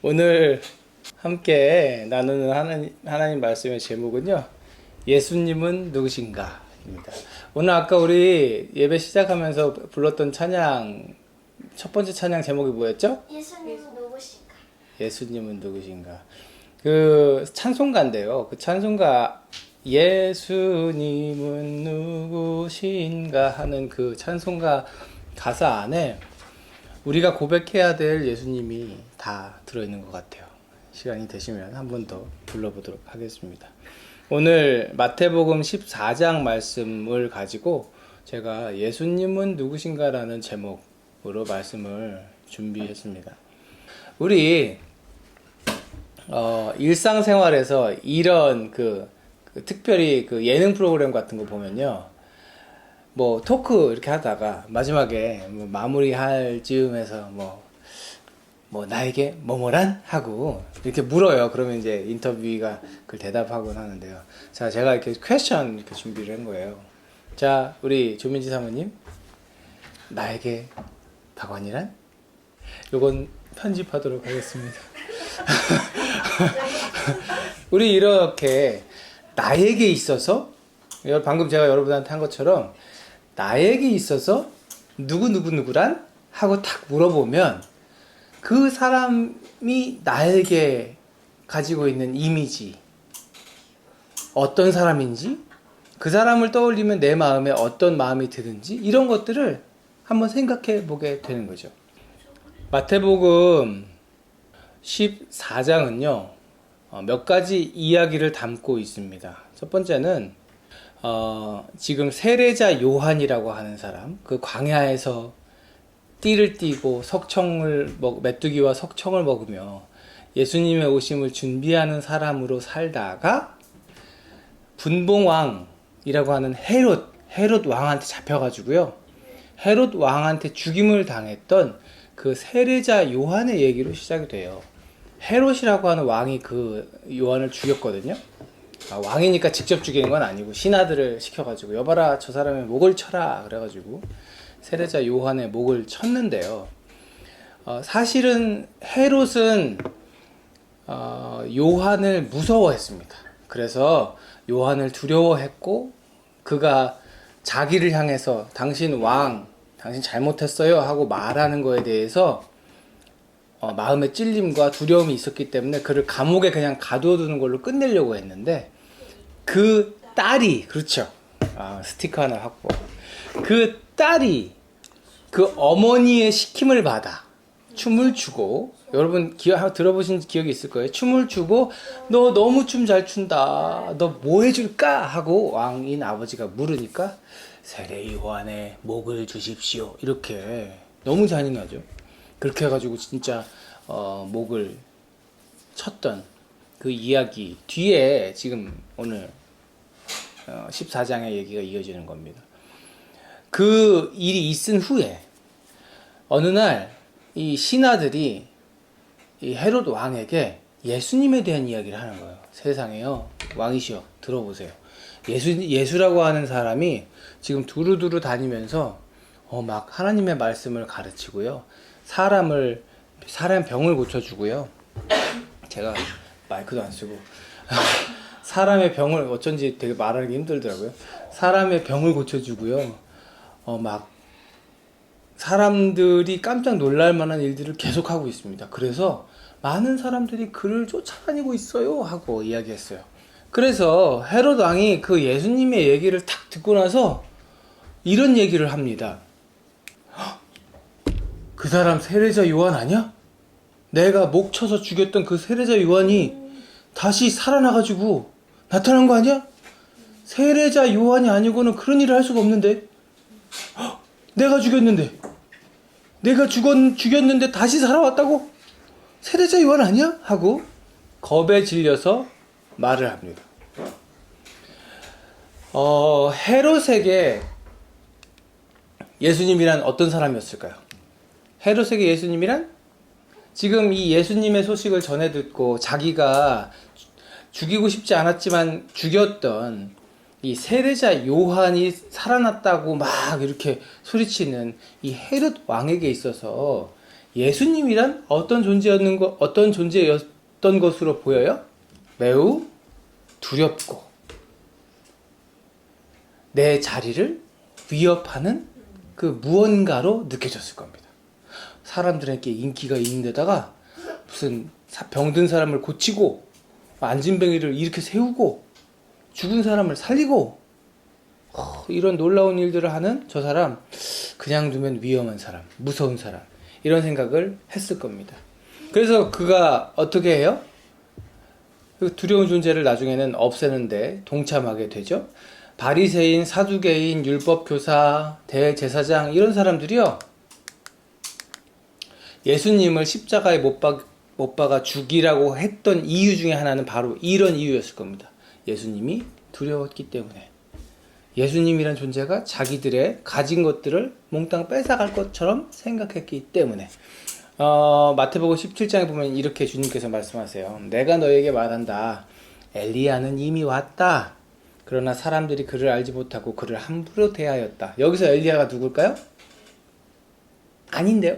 오늘 함께 나누는 하나님 말씀의 제목은요, 예수님은 누구신가 입니다. 오늘 아까 우리 예배 시작하면서 불렀던 찬양, 첫 번째 찬양 제목이 뭐였죠? 예수님은 누구신가? 예수님은 누구신가. 그 찬송가인데요. 그 찬송가 예수님은 누구신가 하는 그 찬송가 가사 안에 우리가 고백해야 될 예수님이 다 들어있는 것 같아요. 시간이 되시면 한 번 더 불러보도록 하겠습니다. 오늘 마태복음 14장 말씀을 가지고 제가 예수님은 누구신가라는 제목으로 말씀을 준비했습니다. 우리 일상생활에서 이런 특별히 그 예능 프로그램 같은 거 보면요, 뭐 토크 이렇게 하다가 마지막에 뭐 마무리할 즈음에서 뭐 나에게 뭐뭐란 하고 이렇게 물어요. 그러면 이제 인터뷰가 그걸 대답하곤 하는데요. 자, 제가 이렇게 퀘스천 이렇게 준비를 한 거예요. 자, 우리 조민지 사모님, 나에게 박원이란? 요건 편집하도록 하겠습니다. 우리 이렇게 나에게 있어서, 방금 제가 여러분한테 한 것처럼 나에게 있어서 누구란? 하고 탁 물어보면 그 사람이 나에게 가지고 있는 이미지, 어떤 사람인지, 그 사람을 떠올리면 내 마음에 어떤 마음이 드는지, 이런 것들을 한번 생각해 보게 되는 거죠. 마태복음 14장은요, 몇 가지 이야기를 담고 있습니다. 첫 번째는 지금 세례자 요한이라고 하는 사람, 그 광야에서 띠를 띠고 메뚜기와 석청을 먹으며 예수님의 오심을 준비하는 사람으로 살다가 분봉왕이라고 하는 헤롯 왕한테 잡혀가지고요, 헤롯 왕한테 죽임을 당했던 그 세례자 요한의 얘기로 시작이 돼요. 헤롯이라고 하는 왕이 그 요한을 죽였거든요. 왕이니까 직접 죽이는 건 아니고 신하들을 시켜가지고 여봐라, 저 사람의 목을 쳐라 그래가지고 세례자 요한의 목을 쳤는데요. 사실은 헤롯은 요한을 무서워했습니다. 그래서 요한을 두려워했고, 그가 자기를 향해서 당신 잘못했어요 하고 말하는 거에 대해서 마음의 찔림과 두려움이 있었기 때문에 그를 감옥에 그냥 가둬두는 걸로 끝내려고 했는데, 그 딸이, 그렇죠, 스티커 하나 갖고, 그 딸이 그 어머니의 시킴을 받아 춤을 추고, 여러분 들어보신 기억이 있을 거예요. 춤을 추고, 너 너무 춤 잘 춘다, 너 뭐 해줄까 하고 왕인 아버지가 물으니까 세례 요한의 목을 주십시오, 이렇게. 너무 잔인하죠. 그렇게 해가지고 진짜 목을 쳤던 그 이야기 뒤에 지금 오늘 14장의 얘기가 이어지는 겁니다. 그 일이 있은 후에 어느 날 이 신하들이 이 헤롯 왕에게 예수님에 대한 이야기를 하는 거예요. 세상에요, 왕이시여, 들어보세요. 예수라고 하는 사람이 지금 두루두루 다니면서 막 하나님의 말씀을 가르치고요, 사람 병을 고쳐주고요. 제가 마이크도 안 쓰고 사람의 병을, 어쩐지 되게 말하기 힘들더라고요. 사람의 병을 고쳐주고요, 막 사람들이 깜짝 놀랄 만한 일들을 계속하고 있습니다. 그래서 많은 사람들이 그를 쫓아다니고 있어요 하고 이야기했어요. 그래서 헤롯 왕이 그 예수님의 얘기를 탁 듣고 나서 이런 얘기를 합니다. 그 사람 세례자 요한 아니야? 내가 목 쳐서 죽였던 그 세례자 요한이 다시 살아나가지고 나타난 거 아니야? 세례자 요한이 아니고는 그런 일을 할 수가 없는데, 내가 죽였는데 다시 살아왔다고? 세례자 요한 아니야? 하고 겁에 질려서 말을 합니다. 헤롯에게 예수님이란 어떤 사람이었을까요? 헤롯에게 예수님이란, 지금 이 예수님의 소식을 전해 듣고 자기가 죽이고 싶지 않았지만 죽였던 이 세례자 요한이 살아났다고 막 이렇게 소리치는 이 헤롯 왕에게 있어서 예수님이란 어떤 존재였던 것으로 보여요? 매우 두렵고 내 자리를 위협하는 그 무언가로 느껴졌을 겁니다. 사람들에게 인기가 있는 데다가 무슨 병든 사람을 고치고 안진뱅이를 이렇게 세우고 죽은 사람을 살리고 이런 놀라운 일들을 하는 저 사람, 그냥 두면 위험한 사람, 무서운 사람, 이런 생각을 했을 겁니다. 그래서 그가 어떻게 해요? 그 두려운 존재를 나중에는 없애는데 동참하게 되죠. 바리새인, 사두개인, 율법교사, 대제사장 이런 사람들이요, 예수님을 십자가에 못 박아 죽이라고 했던 이유 중에 하나는 바로 이런 이유였을 겁니다. 예수님이 두려웠기 때문에. 예수님이란 존재가 자기들의 가진 것들을 몽땅 뺏어갈 것처럼 생각했기 때문에. 마태복음 17장에 보면 이렇게 주님께서 말씀하세요. 내가 너에게 말한다. 엘리야는 이미 왔다. 그러나 사람들이 그를 알지 못하고 그를 함부로 대하였다. 여기서 엘리야가 누굴까요? 아닌데요?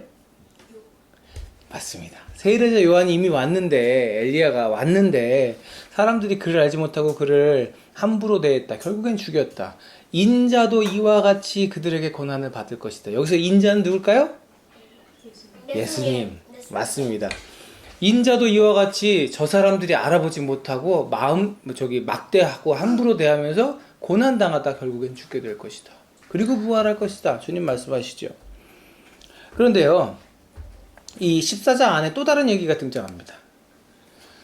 맞습니다. 세례자 요한이 이미 왔는데, 엘리야가 왔는데 사람들이 그를 알지 못하고 그를 함부로 대했다. 결국엔 죽였다. 인자도 이와 같이 그들에게 고난을 받을 것이다. 여기서 인자는 누굴까요? 예수님. 맞습니다. 인자도 이와 같이 저 사람들이 알아보지 못하고 막대하고 함부로 대하면서 고난당하다 결국엔 죽게 될 것이다. 그리고 부활할 것이다. 주님 말씀하시죠. 그런데요, 이 14장 안에 또 다른 얘기가 등장합니다.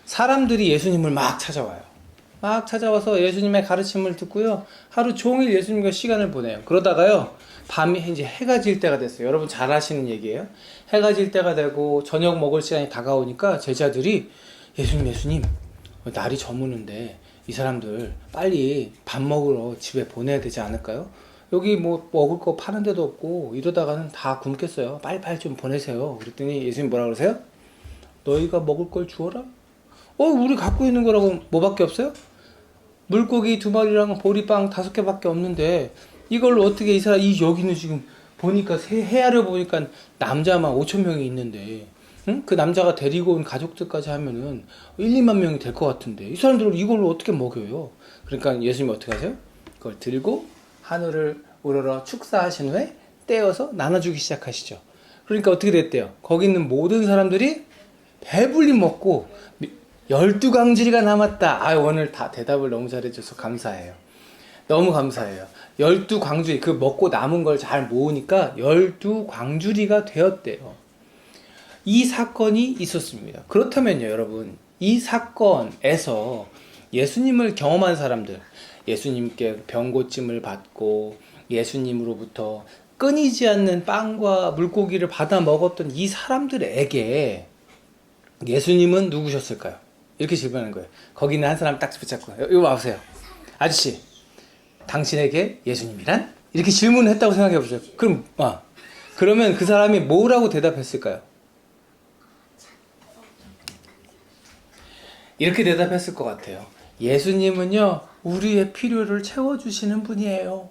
사람들이 예수님을 막 찾아와요. 막 찾아와서 예수님의 가르침을 듣고요, 하루 종일 예수님과 시간을 보내요. 그러다가요, 밤이 이제 해가 질 때가 됐어요. 여러분 잘 아시는 얘기예요. 해가 질 때가 되고 저녁 먹을 시간이 다가오니까 제자들이 예수님, 날이 저무는데 이 사람들 빨리 밥 먹으러 집에 보내야 되지 않을까요? 여기 뭐 먹을 거 파는 데도 없고 이러다가는 다 굶겠어요. 빨리빨리 좀 보내세요. 그랬더니 예수님 뭐라 그러세요? 너희가 먹을 걸 주어라? 우리 갖고 있는 거라고 뭐밖에 없어요? 물고기 2마리랑 보리빵 5개밖에 없는데 이걸로 어떻게 여기는 지금 보니까 헤아려 보니까 남자만 5,000명이 있는데, 응? 그 남자가 데리고 온 가족들까지 하면은 1, 2만 명이 될 것 같은데 이 사람들을 이걸로 어떻게 먹여요? 그러니까 예수님이 어떻게 하세요? 그걸 들고 하늘을 우러러 축사하신 후에 떼어서 나눠주기 시작하시죠. 그러니까 어떻게 됐대요? 거기 있는 모든 사람들이 배불리 먹고 12광주리가 남았다. 오늘 다 대답을 너무 잘해줘서 감사해요. 너무 감사해요. 12광주리, 그 먹고 남은 걸 잘 모으니까 12광주리가 되었대요. 이 사건이 있었습니다. 그렇다면요, 여러분, 이 사건에서 예수님을 경험한 사람들, 예수님께 병고침을 받고 예수님으로부터 끊이지 않는 빵과 물고기를 받아 먹었던 이 사람들에게 예수님은 누구셨을까요? 이렇게 질문하는 거예요. 거기 있는 한 사람 딱 붙잡고, 이거 와보세요. 아저씨, 당신에게 예수님이란? 이렇게 질문을 했다고 생각해 보세요. 그러면 그 사람이 뭐라고 대답했을까요? 이렇게 대답했을 것 같아요. 예수님은요, 우리의 필요를 채워주시는 분이에요.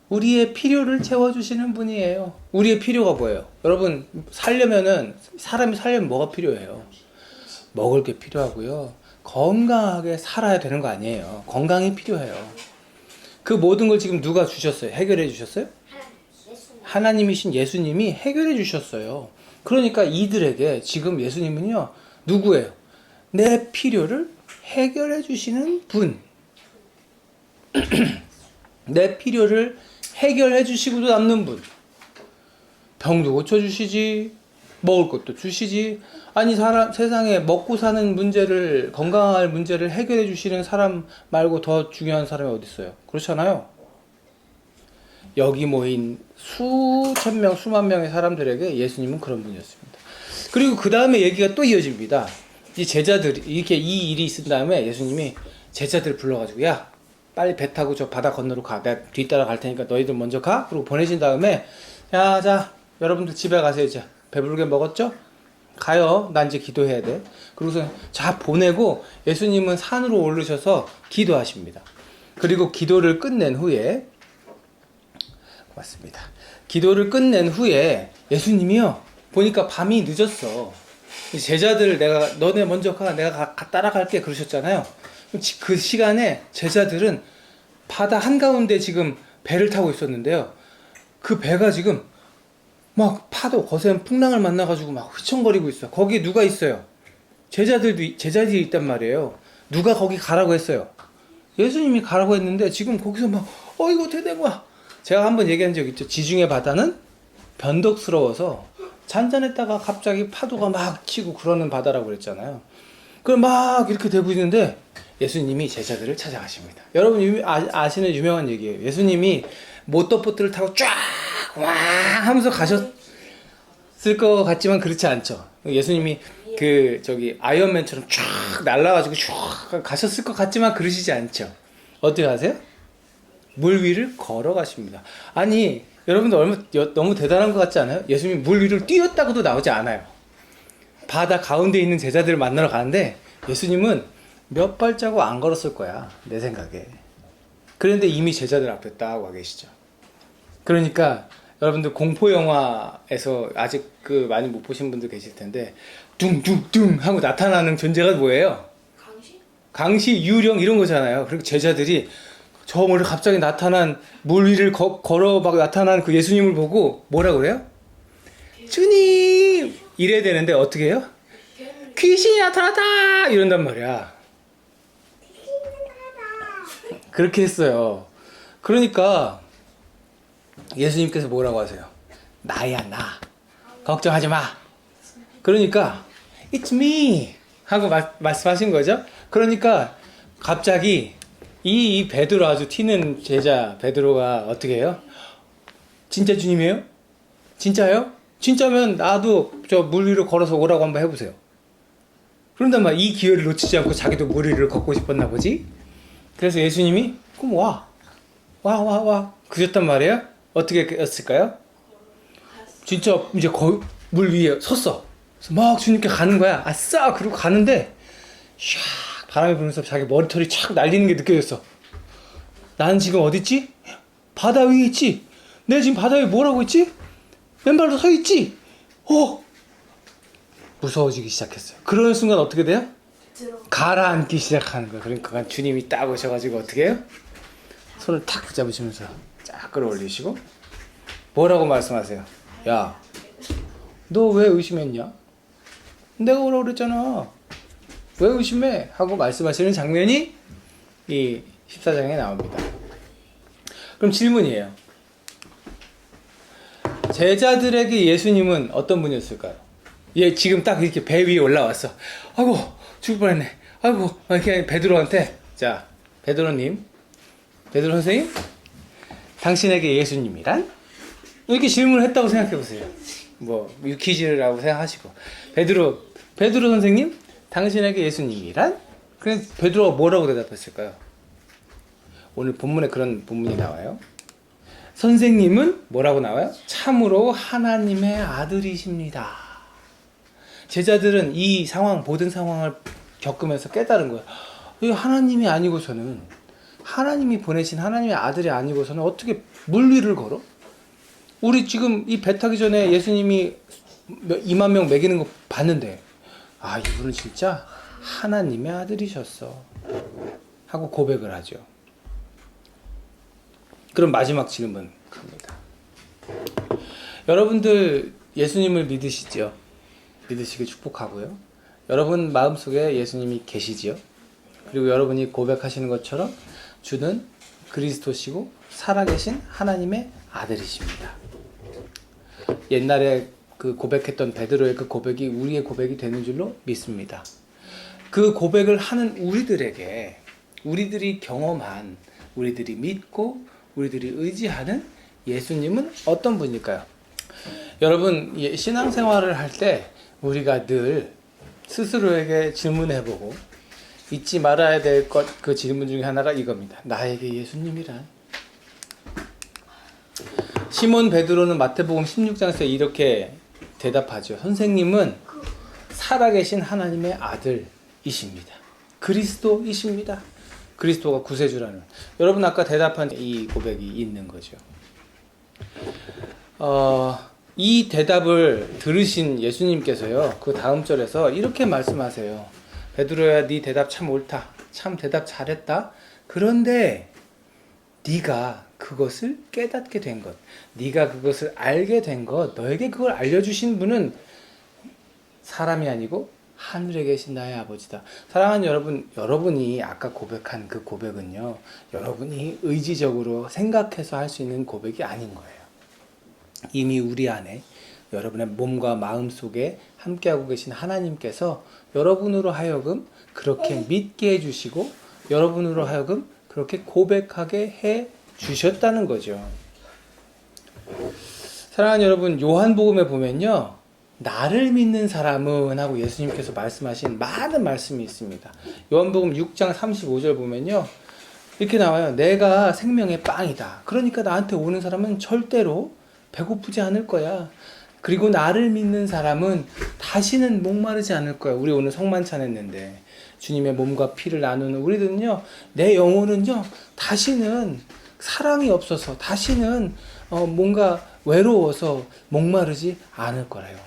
우리의 필요를 채워주시는 분이에요. 우리의 필요가 뭐예요? 여러분, 사람이 살려면 뭐가 필요해요? 먹을 게 필요하고요, 건강하게 살아야 되는 거 아니에요. 건강이 필요해요. 그 모든 걸 지금 누가 주셨어요? 해결해 주셨어요? 하나님이신 예수님이 해결해 주셨어요. 그러니까 이들에게 지금 예수님은요, 누구예요? 내 필요를 해결해 주시는 분. 내 필요를 해결해 주시고도 남는 분. 병도 고쳐주시지, 먹을 것도 주시지. 아니, 세상에 먹고 사는 문제를, 건강할 문제를 해결해 주시는 사람 말고 더 중요한 사람이 어디 있어요? 그렇잖아요. 여기 모인 수천 명, 수만 명의 사람들에게 예수님은 그런 분이었습니다. 그리고 그 다음에 얘기가 또 이어집니다. 이 제자들이, 이렇게 이 일이 있은 다음에 예수님이 제자들 불러가지고, 야, 빨리 배 타고 저 바다 건너로 가. 내가 뒤따라 갈 테니까 너희들 먼저 가. 그리고 보내신 다음에, 야, 자, 여러분들 집에 가세요. 이제 배부르게 먹었죠? 가요. 난 이제 기도해야 돼. 그러고서 자 보내고 예수님은 산으로 오르셔서 기도하십니다. 그리고 기도를 끝낸 후에, 맞습니다. 기도를 끝낸 후에 예수님이요, 보니까 밤이 늦었어. 제자들 내가 너네 먼저 가, 내가 따라갈게 그러셨잖아요. 그 시간에 제자들은 바다 한가운데 지금 배를 타고 있었는데요. 그 배가 지금 막 파도 거센 풍랑을 만나가지고 막 휘청거리고 있어. 거기에 누가 있어요? 제자들이 있단 말이에요. 누가 거기 가라고 했어요? 예수님이 가라고 했는데 지금 거기서 막 이거 어떻게 된 거야? 제가 한번 얘기한 적 있죠. 지중해 바다는 변덕스러워서 잔잔했다가 갑자기 파도가 막 치고 그러는 바다라고 그랬잖아요. 그럼 막 이렇게 되고 있는데 예수님이 제자들을 찾아가십니다. 여러분 아시는 유명한 얘기예요. 예수님이 모터보트를 타고 쫙 와 하면서 가셨을 것 같지만 그렇지 않죠. 예수님이 아이언맨처럼 쫙 날라가지고 쫙 가셨을 것 같지만 그러시지 않죠. 어떻게 하세요? 물 위를 걸어가십니다. 아니 여러분들 너무 대단한 것 같지 않아요? 예수님이 물 위를 뛰었다고도 나오지 않아요. 바다 가운데 있는 제자들을 만나러 가는데 예수님은 몇 발자국 안 걸었을 거야, 내 생각에. 그런데 이미 제자들 앞에 딱 와 계시죠. 그러니까 여러분들 공포 영화에서 아직 많이 못 보신 분들 계실 텐데 둥둥둥 하고 나타나는 존재가 뭐예요? 강시, 유령 이런 거잖아요. 그리고 제자들이 저 멀리 갑자기 나타난 물 위를 걸어 막 나타난 그 예수님을 보고 뭐라 그래요? 주님! 이래야 되는데 어떻게 해요? 귀신이 나타났다! 이런단 말이야. 그렇게 했어요. 그러니까 예수님께서 뭐라고 하세요? 나야 나. 걱정하지 마. 그러니까 It's me 하고 말씀하신 거죠. 그러니까 갑자기 이 베드로 아주 튀는 제자 베드로가 어떻게 해요? 진짜 주님이에요? 진짜요? 진짜면 나도 저 물 위로 걸어서 오라고 한번 해보세요. 그런단 말이야. 이 기회를 놓치지 않고 자기도 물 위를 걷고 싶었나 보지. 그래서 예수님이 그럼 와 그랬단 말이에요. 어떻게 했을까요? 진짜 이제 물 위에 섰어. 그래서 막 주님께 가는 거야. 아싸! 그러고 가는데 샥 바람이 불면서 자기 머리털이 착 날리는 게 느껴졌어. 나는 지금 어디 있지? 바다 위에 있지? 내가 지금 바다 위에 뭐라고 있지? 맨발로 서 있지? 무서워지기 시작했어요. 그러는 순간 어떻게 돼요? 가라앉기 시작하는 거야. 그러니까 주님이 딱 오셔가지고 어떻게 해요? 손을 탁 붙잡으시면서 쫙 끌어올리시고 뭐라고 말씀하세요? 야, 너 왜 의심했냐? 내가 오라고 그랬잖아. 왜 의심해? 하고 말씀하시는 장면이 이 14장에 나옵니다. 그럼 질문이에요. 제자들에게 예수님은 어떤 분이었을까요? 얘 지금 딱 이렇게 배 위에 올라왔어. 아이고 죽을 뻔했네. 아이고 이렇게 베드로한테 자 베드로 선생님 당신에게 예수님이란? 이렇게 질문을 했다고 생각해 보세요. 뭐 유퀴즈라고 생각하시고 베드로 선생님 당신에게 예수님이란? 그래서 베드로가 뭐라고 대답했을까요? 오늘 본문에 그런 본문이 나와요. 선생님은 뭐라고 나와요? 참으로 하나님의 아들이십니다. 제자들은 이 상황, 모든 상황을 겪으면서 깨달은 거예요. 이 하나님이 아니고서는, 하나님이 보내신 하나님의 아들이 아니고서는 어떻게 물 위를 걸어? 우리 지금 이 배 타기 전에 예수님이 2만 명 먹이는 거 봤는데, 아, 이분은 진짜 하나님의 아들이셨어. 하고 고백을 하죠. 그럼 마지막 질문 갑니다. 여러분들 예수님을 믿으시죠? 믿으시길 축복하고요. 여러분 마음속에 예수님이 계시지요? 그리고 여러분이 고백하시는 것처럼 주는 그리스도시고 살아계신 하나님의 아들이십니다. 옛날에 그 고백했던 베드로의 그 고백이 우리의 고백이 되는 줄로 믿습니다. 그 고백을 하는 우리들에게 우리들이 경험한, 우리들이 믿고 우리들이 의지하는 예수님은 어떤 분일까요? 여러분 신앙생활을 할 때 우리가 늘 스스로에게 질문해보고 잊지 말아야 될 것, 그 질문 중에 하나가 이겁니다. 나에게 예수님이란? 시몬 베드로는 마태복음 16장에서 이렇게 대답하죠. 선생님은 살아계신 하나님의 아들이십니다. 그리스도이십니다. 그리스도가 구세주라는. 여러분 아까 대답한 이 고백이 있는 거죠. 이 대답을 들으신 예수님께서요, 그 다음 절에서 이렇게 말씀하세요. 베드로야, 네 대답 참 옳다. 참 대답 잘했다. 그런데 네가 그것을 깨닫게 된 것, 네가 그것을 알게 된 것, 너에게 그걸 알려주신 분은 사람이 아니고 하늘에 계신 나의 아버지다. 사랑하는 여러분, 여러분이 아까 고백한 그 고백은요, 여러분이 의지적으로 생각해서 할 수 있는 고백이 아닌 거예요. 이미 우리 안에 여러분의 몸과 마음 속에 함께하고 계신 하나님께서 여러분으로 하여금 그렇게 믿게 해주시고 여러분으로 하여금 그렇게 고백하게 해 주셨다는 거죠. 사랑하는 여러분, 요한복음에 보면요, 나를 믿는 사람은 하고 예수님께서 말씀하신 많은 말씀이 있습니다. 요한복음 6장 35절 보면요, 이렇게 나와요. 내가 생명의 빵이다. 그러니까 나한테 오는 사람은 절대로 배고프지 않을 거야. 그리고 나를 믿는 사람은 다시는 목마르지 않을 거야. 우리 오늘 성만찬 했는데 주님의 몸과 피를 나누는 우리들은요, 내 영혼은요, 다시는 사랑이 없어서, 다시는 뭔가 외로워서 목마르지 않을 거래요.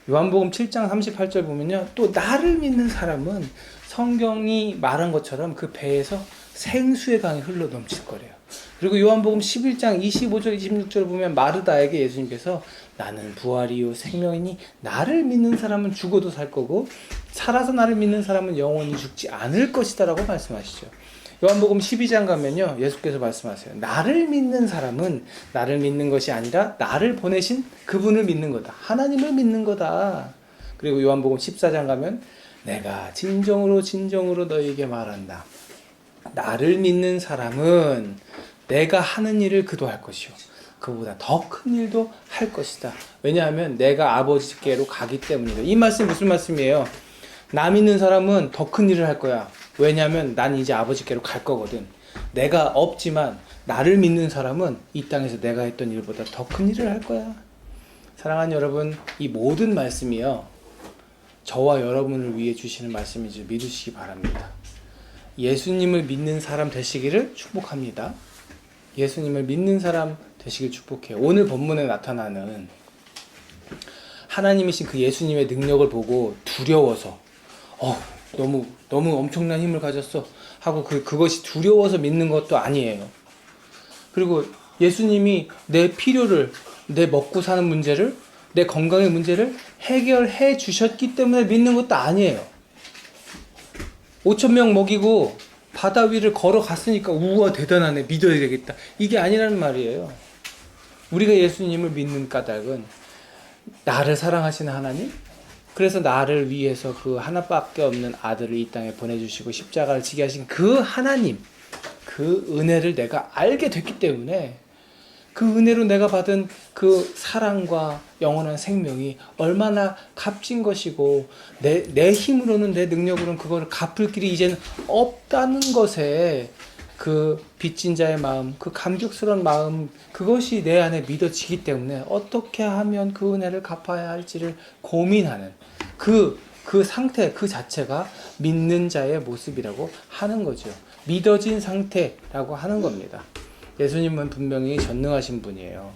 요한복음 7장 38절 보면요, 또 나를 믿는 사람은 성경이 말한 것처럼 그 배에서 생수의 강이 흘러 넘칠 거래요. 그리고 요한복음 11장 25절 26절 보면 마르다에게 예수님께서 나는 부활이요 생명이니 나를 믿는 사람은 죽어도 살 거고 살아서 나를 믿는 사람은 영원히 죽지 않을 것이다 라고 말씀하시죠. 요한복음 12장 가면요, 예수께서 말씀하세요. 나를 믿는 사람은 나를 믿는 것이 아니라 나를 보내신 그분을 믿는 거다. 하나님을 믿는 거다. 그리고 요한복음 14장 가면 내가 진정으로 진정으로 너희에게 말한다. 나를 믿는 사람은 내가 하는 일을 그도 할 것이요 그보다 더 큰 일도 할 것이다. 왜냐하면 내가 아버지께로 가기 때문이다. 이 말씀 무슨 말씀이에요? 나 믿는 사람은 더 큰 일을 할 거야. 왜냐하면 난 이제 아버지께로 갈 거거든. 내가 없지만 나를 믿는 사람은 이 땅에서 내가 했던 일보다 더 큰 일을 할 거야. 사랑하는 여러분, 이 모든 말씀이요, 저와 여러분을 위해 주시는 말씀인 줄 믿으시기 바랍니다. 예수님을 믿는 사람 되시기를 축복합니다. 예수님을 믿는 사람 되시길 축복해요. 오늘 본문에 나타나는 하나님이신 그 예수님의 능력을 보고 두려워서 너무 엄청난 힘을 가졌어 하고 그것이 두려워서 믿는 것도 아니에요. 그리고 예수님이 내 필요를, 내 먹고 사는 문제를, 내 건강의 문제를 해결해 주셨기 때문에 믿는 것도 아니에요. 5,000명 먹이고 바다 위를 걸어갔으니까 우와 대단하네, 믿어야 되겠다, 이게 아니라는 말이에요. 우리가 예수님을 믿는 까닭은 나를 사랑하시는 하나님, 그래서 나를 위해서 그 하나밖에 없는 아들을 이 땅에 보내주시고 십자가를 지게 하신 그 하나님, 그 은혜를 내가 알게 됐기 때문에 그 은혜로 내가 받은 그 사랑과 영원한 생명이 얼마나 값진 것이고 내 힘으로는, 내 능력으로는 그걸 갚을 길이 이제는 없다는 것에 그 빚진 자의 마음, 그 감격스러운 마음, 그것이 내 안에 믿어지기 때문에 어떻게 하면 그 은혜를 갚아야 할지를 고민하는 그 상태 그 자체가 믿는 자의 모습이라고 하는 거죠. 믿어진 상태라고 하는 겁니다. 예수님은 분명히 전능하신 분이에요.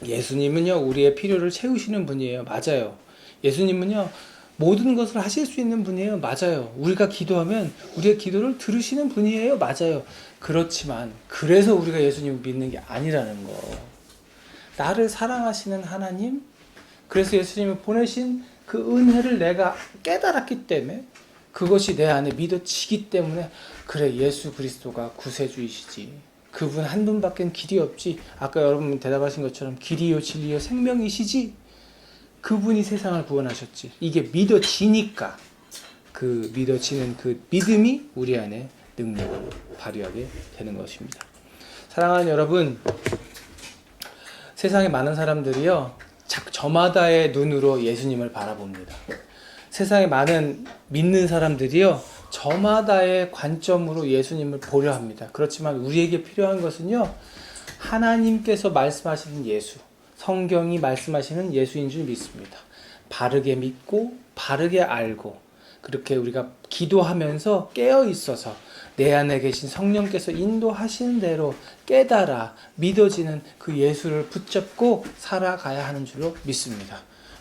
예수님은요, 우리의 필요를 채우시는 분이에요. 맞아요. 예수님은요, 모든 것을 하실 수 있는 분이에요. 맞아요. 우리가 기도하면 우리의 기도를 들으시는 분이에요. 맞아요. 그렇지만 그래서 우리가 예수님을 믿는 게 아니라는 거. 나를 사랑하시는 하나님, 그래서 예수님을 보내신 그 은혜를 내가 깨달았기 때문에, 그것이 내 안에 믿어지기 때문에, 그래, 예수 그리스도가 구세주이시지, 그분 한 분밖엔 길이 없지, 아까 여러분 대답하신 것처럼 길이요 진리요 생명이시지, 그분이 세상을 구원하셨지, 이게 믿어지니까 그 믿어지는 그 믿음이 우리 안에 능력을 발휘하게 되는 것입니다. 사랑하는 여러분, 세상에 많은 사람들이요, 저마다의 눈으로 예수님을 바라봅니다. 세상에 많은 믿는 사람들이요, 저마다의 관점으로 예수님을 보려 합니다. 그렇지만 우리에게 필요한 것은요, 하나님께서 말씀하시는 예수, 성경이 말씀하시는 예수인 줄 믿습니다. 바르게 믿고 바르게 알고, 그렇게 우리가 기도하면서 깨어 있어서 내 안에 계신 성령께서 인도하시는 대로 깨달아 믿어지는 그 예수를 붙잡고 살아가야 하는 줄로 믿습니다.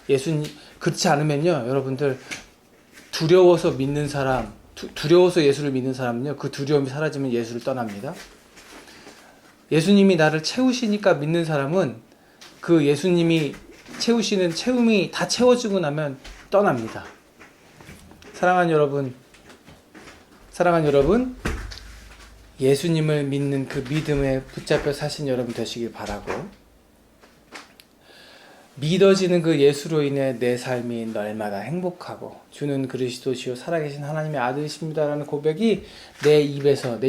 예수님, 그렇지 않으면요, 여러분들, 두려워서 믿는 사람, 두려워서 예수를 믿는 사람은요, 그 두려움이 사라지면 예수를 떠납니다. 예수님이 나를 채우시니까 믿는 사람은 그 예수님이 채우시는 채움이 다 채워지고 나면 떠납니다. 사랑하는 여러분, 예수님을 믿는 그 믿음에 붙잡혀 사신 여러분 되시길 바라고, 믿어지는 그 예수로 인해 내 삶이 날마다 행복하고 주는 그리스도시요 살아계신 하나님의 아들이십니다라는 고백이 내 입에서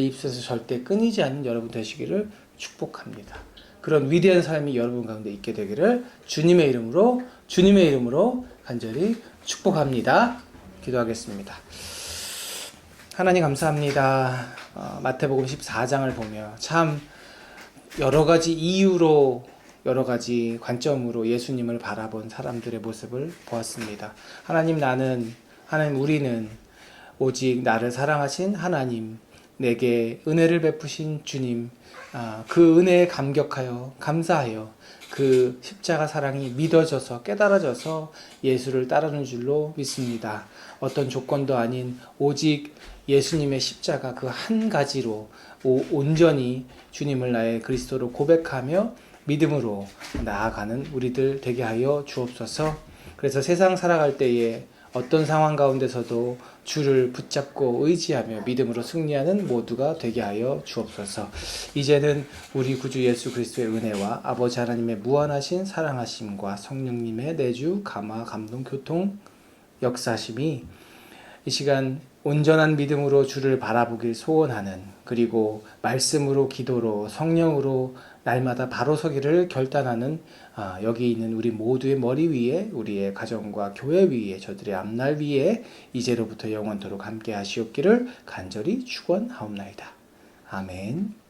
절대 끊이지 않는 여러분 되시기를 축복합니다. 그런 위대한 삶이 여러분 가운데 있게 되기를 주님의 이름으로 간절히 축복합니다. 기도하겠습니다. 하나님 감사합니다. 마태복음 14장을 보며 참 여러 가지 이유로, 여러 가지 관점으로 예수님을 바라본 사람들의 모습을 보았습니다. 하나님, 우리는 오직 나를 사랑하신 하나님, 내게 은혜를 베푸신 주님, 그 은혜에 감격하여 감사하여 그 십자가 사랑이 믿어져서 깨달아져서 예수를 따르는 줄로 믿습니다. 어떤 조건도 아닌 오직 예수님의 십자가 그 한 가지로 온전히 주님을 나의 그리스도로 고백하며 믿음으로 나아가는 우리들 되게 하여 주옵소서. 그래서 세상 살아갈 때에 어떤 상황 가운데서도 주를 붙잡고 의지하며 믿음으로 승리하는 모두가 되게 하여 주옵소서. 이제는 우리 구주 예수 그리스도의 은혜와 아버지 하나님의 무한하신 사랑하심과 성령님의 내주 감화 감동 교통 역사심이 이 시간 온전한 믿음으로 주를 바라보길 소원하는, 그리고 말씀으로 기도로 성령으로 날마다 바로 서기를 결단하는 여기 있는 우리 모두의 머리 위에, 우리의 가정과 교회 위에, 저들의 앞날 위에 이제로부터 영원토록 함께 하시옵기를 간절히 축원하옵나이다. 아멘.